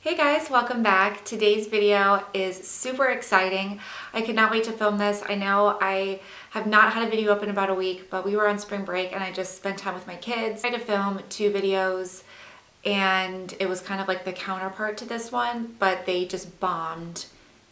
Hey guys, welcome back. Today's video is super exciting. I could not wait to film this. I know I have not had a video up in about a week, but we were on spring break and I just spent time with my kids. I had to film 2 videos and it was kind of like the counterpart to this one, but they just bombed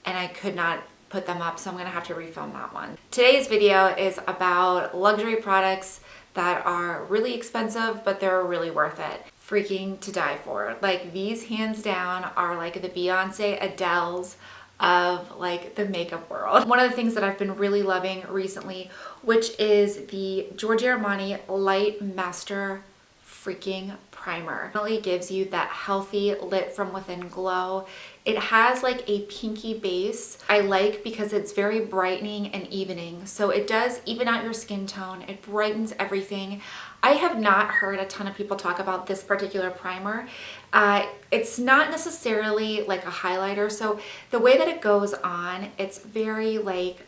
and I could not put them up, so I'm gonna have to refilm that one. Today's video is about luxury products that are really expensive, but they're really worth it. Freaking to die for. Like, these hands down are like the Beyonce Adeles of like the makeup world. One of the things that I've been really loving recently, which is the Giorgio Armani Light Master freaking primer. It really gives you that healthy lit from within glow. It has like a pinky base. I like because it's very brightening and evening. So it does even out your skin tone. It brightens everything. I have not heard a ton of people talk about this particular primer. It's not necessarily like a highlighter. So the way that it goes on, it's very like,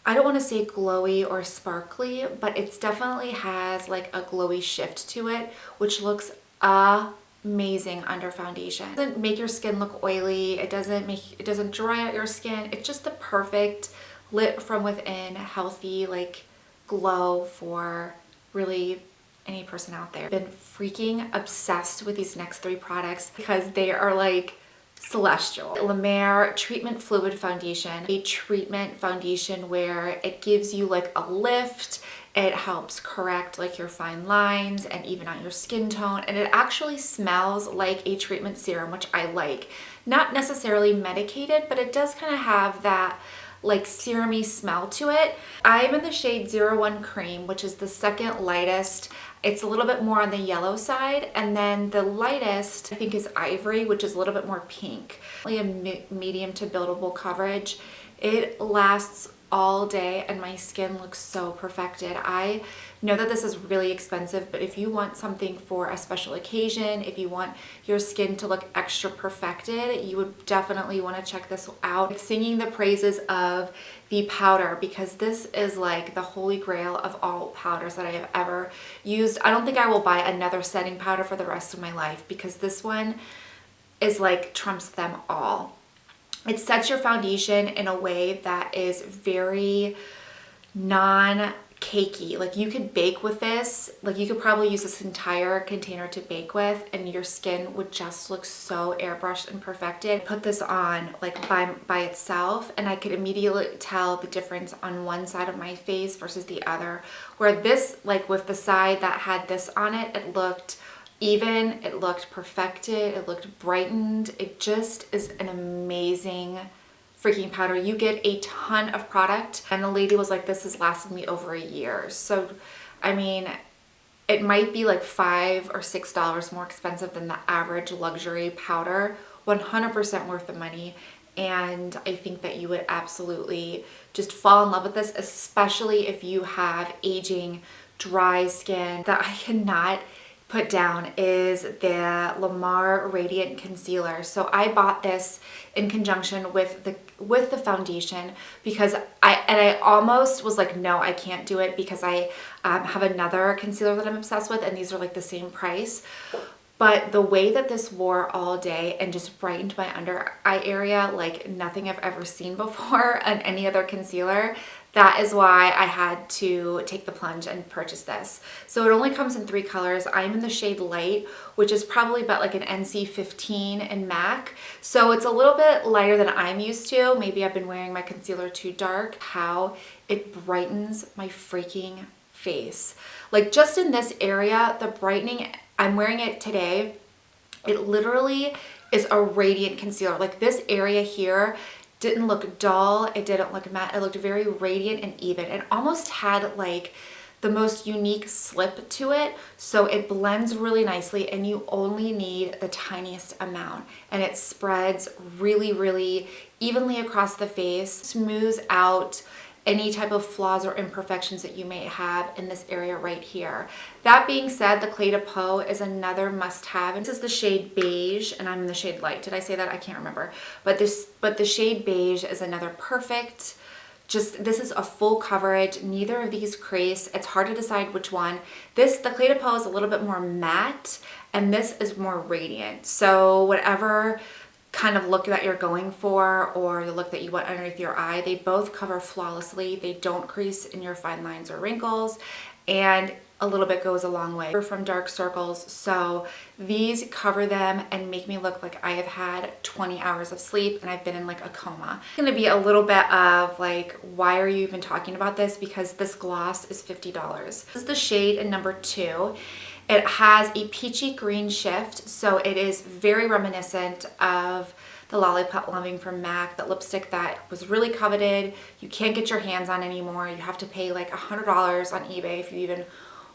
I don't want to say glowy or sparkly, but it definitely has like a glowy shift to it, which looks amazing under foundation. It doesn't make your skin look oily. It doesn't dry out your skin. It's just the perfect lit from within, healthy like glow for really any person out there. I've been freaking obsessed with these next 3 products because they are like celestial. La Mer Treatment Fluid Foundation, a treatment foundation where it gives you like a lift. It helps correct like your fine lines and even out your skin tone. And it actually smells like a treatment serum, which I like. Not necessarily medicated, but it does kind of have that like serum-y smell to it. I'm in the shade 01 Cream, which is the second lightest. It's a little bit more on the yellow side, and then the lightest I think is Ivory, which is a little bit more pink. Really a medium to buildable coverage. It lasts all day and my skin looks so perfected. I know that this is really expensive, but if you want something for a special occasion, if you want your skin to look extra perfected, you would definitely want to check this out. I'm singing the praises of the powder because this is like the holy grail of all powders that I have ever used. I don't think I will buy another setting powder for the rest of my life because this one is like trumps them all. It sets your foundation in a way that is very non-cakey. Like, you could bake with this. Like, you could probably use this entire container to bake with and your skin would just look so airbrushed and perfected. Put this on like by itself and I could immediately tell the difference on one side of my face versus the other. Where this, like with the side that had this on it, it looked even, it looked perfected, it looked brightened. It just is an amazing freaking powder. You get a ton of product and the lady was like, this has lasted me over a year. So I mean, it might be like $5 or $6 more expensive than the average luxury powder. 100% worth the money. And I think that you would absolutely just fall in love with this, especially if you have aging, dry skin. That I cannot put down is the La Mer Radiant Concealer. So I bought this in conjunction with the foundation because I almost was like, no, I can't do it because I have another concealer that I'm obsessed with and these are like the same price. But the way that this wore all day and just brightened my under eye area like nothing I've ever seen before on any other concealer, that is why I had to take the plunge and purchase this. So it only comes in 3 colors. I'm in the shade Light, which is probably about like an NC15 in MAC. So it's a little bit lighter than I'm used to. Maybe I've been wearing my concealer too dark. How it brightens my freaking face. Like, just in this area, the brightening, I'm wearing it today. It literally is a radiant concealer. Like, this area here didn't look dull, it didn't look matte, it looked very radiant and even. It almost had like the most unique slip to it, so it blends really nicely and you only need the tiniest amount and it spreads really, really evenly across the face, smooths out any type of flaws or imperfections that you may have in this area right here. That being said, the Clé de Peau is another must-have. This is the shade Beige, and I'm in the shade Light. Did I say that? I can't remember. But the shade Beige is another perfect this is a full coverage. Neither of these crease. It's hard to decide which one. The Clé de Peau is a little bit more matte, and this is more radiant. So whatever kind of look that you're going for, or the look that you want underneath your eye, they both cover flawlessly. They don't crease in your fine lines or wrinkles, and a little bit goes a long way. From dark circles, so these cover them and make me look like I have had 20 hours of sleep and I've been in like a coma. It's gonna be a little bit of like, why are you even talking about this? Because this gloss is $50. This is the shade in number 2. It has a peachy green shift, so it is very reminiscent of the Lollipop Loving from MAC, that lipstick that was really coveted. You can't get your hands on anymore. You have to pay like $100 on eBay if you even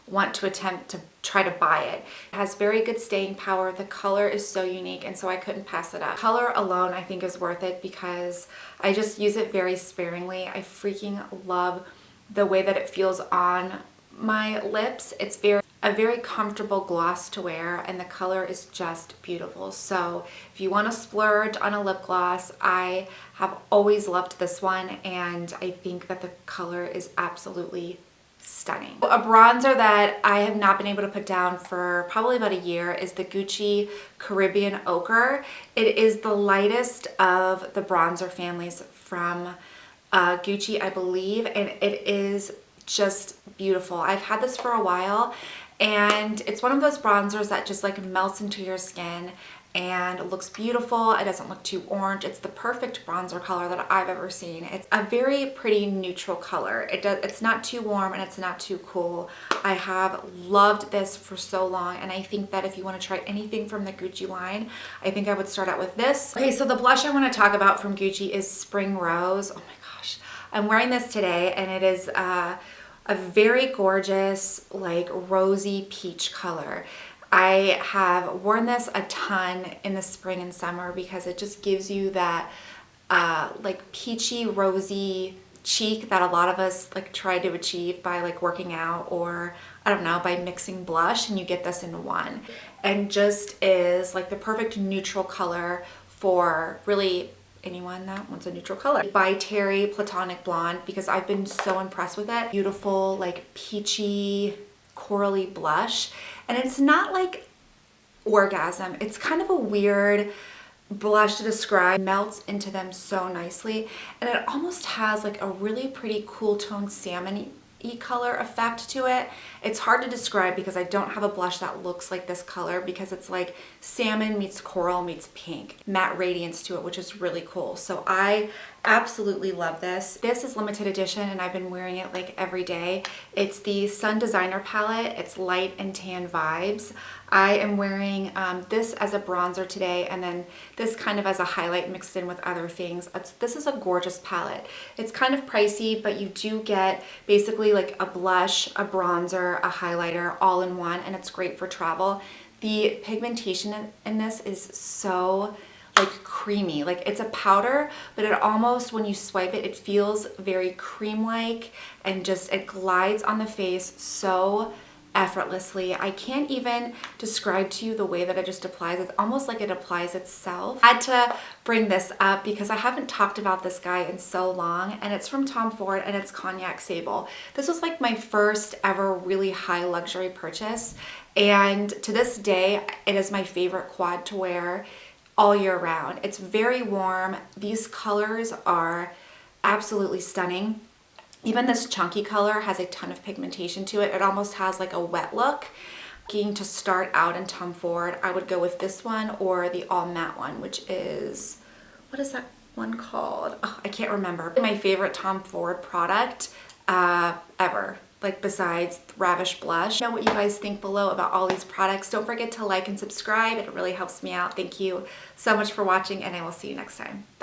want to attempt to try to buy it. It has very good staying power. The color is so unique, and so I couldn't pass it up. Color alone I think is worth it because I just use it very sparingly. I freaking love the way that it feels on my lips. It's a very comfortable gloss to wear, and the color is just beautiful. So if you want to splurge on a lip gloss, I have always loved this one, and I think that the color is absolutely stunning. A bronzer that I have not been able to put down for probably about a year is the Gucci Caribbean Ochre. It is the lightest of the bronzer families from Gucci, I believe, and it is just beautiful. I've had this for a while, and it's one of those bronzers that just like melts into your skin and it looks beautiful. It doesn't look too orange. It's the perfect bronzer color that I've ever seen. It's a very pretty neutral color. It's not too warm and it's not too cool. I have loved this for so long, and I think that if you want to try anything from the Gucci line, I think I would start out with this. Okay, so the blush I want to talk about from Gucci is Spring Rose. Oh my gosh. I'm wearing this today, and it is a very gorgeous, like rosy peach color. I have worn this a ton in the spring and summer because it just gives you that like peachy, rosy cheek that a lot of us like try to achieve by like working out, or I don't know, by mixing blush, and you get this in one. And just is like the perfect neutral color for really anyone that wants a neutral color. By Terry Platonic Blonde, because I've been so impressed with it. Beautiful, like peachy, corally blush, and it's not like orgasm. It's kind of a weird blush to describe. It melts into them so nicely, and it almost has like a really pretty cool tone salmon-y color effect to it. It's hard to describe because I don't have a blush that looks like this color, because it's like salmon meets coral meets pink. Matte radiance to it, which is really cool. So I absolutely love this. This is limited edition, and I've been wearing it like every day. It's the Sun Designer palette. It's light and tan vibes. I am wearing this as a bronzer today, and then this kind of as a highlight mixed in with other things. This is a gorgeous palette. It's kind of pricey, but you do get basically like a blush, a bronzer, a highlighter all in one, and it's great for travel. The pigmentation in this is so like creamy. Like it's a powder, but it almost, when you swipe it, it feels very cream-like, and just it glides on the face so effortlessly. I can't even describe to you the way that it just applies. It's almost like it applies itself. I had to bring this up because I haven't talked about this guy in so long, and it's from Tom Ford, and it's Cognac Sable. This was like my first ever really high luxury purchase, and to this day it is my favorite quad to wear all year round. It's very warm. These colors are absolutely stunning. Even this chunky color has a ton of pigmentation to it. It almost has like a wet look. To start out in Tom Ford, I would go with this one or the all matte one, which is, what is that one called? Oh, I can't remember. My favorite Tom Ford product ever, like besides Ravish Blush. Know what you guys think below about all these products. Don't forget to like and subscribe. It really helps me out. Thank you so much for watching, and I will see you next time. Bye.